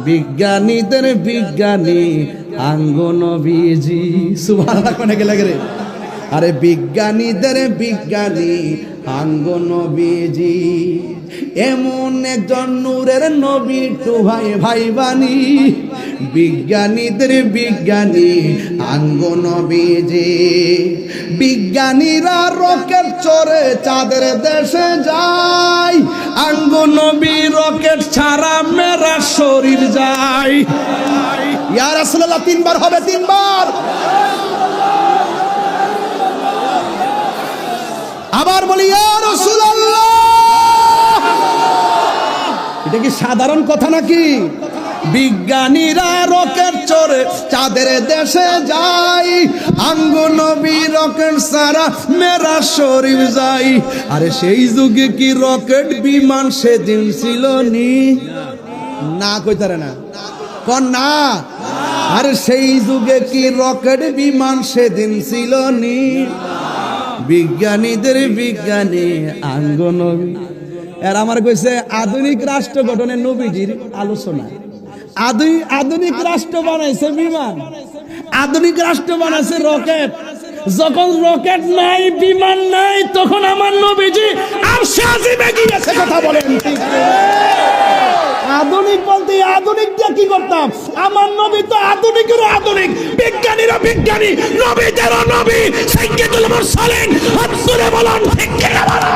বিজ্ঞানীদের বিজ্ঞানী আঙ্গ নবীজি। সুবহানাল্লাহ কোনে গেলে রে? আরে বিজ্ঞানীদের বিজ্ঞানী আঙ্গ নবীজি, এমন একজন নূরের নবী টু ভাই ভাই বাণী। বিজ্ঞানীদের বিজ্ঞানী আঙ্গ নবীজি, বিজ্ঞানীরা রকেট চড়ে চাঁদের দেশে যায়, আঙ্গ নবী রকেট ছাড়া মেরা শরীর যায়। ইয়া রাসূলুল্লাহ তিনবার হবে, তিনবার। আবার বলি ইয়া রাসূলুল্লাহ। এটা কি সাধারণ কথা নাকি? বিজ্ঞানীরা রকেট চড়ে চাঁদের দেশে যায়, আঙ্গ নবী রকেট সারা মেরা শরীর যায়। আরে সেই যুগে কি রকেট বিমান সেদিন ছিল নি? না কইতারে না কোন না। আরে সেই যুগে কি রকেট বিমান সেদিন ছিল নি? বিজ্ঞানীদের বিজ্ঞানী আঙ্গ নবী। এর আমার কইছে আধুনিক রাষ্ট্র গঠনের নবীজির আলোচনা। আধুনিক রাষ্ট্র বানাইছে বিমান, আধুনিক রাষ্ট্র বানাইছে রকেট। যখন রকেট নাই, বিমান নাই, তখন আমার নবীজি আরশে আজিমে গিয়েছে। কথা বলেন ঠিক? আধুনিক বলতে আধুনিকটা কি করতাম? আমার নবী তো আধুনিকেরও আধুনিক, বিজ্ঞানীরা বিজ্ঞানী, নবীদেরও নবী। সাইয়্যিদুল মুরসালিন, হাত তুলে বলুন ঠিক কিনা বলুন।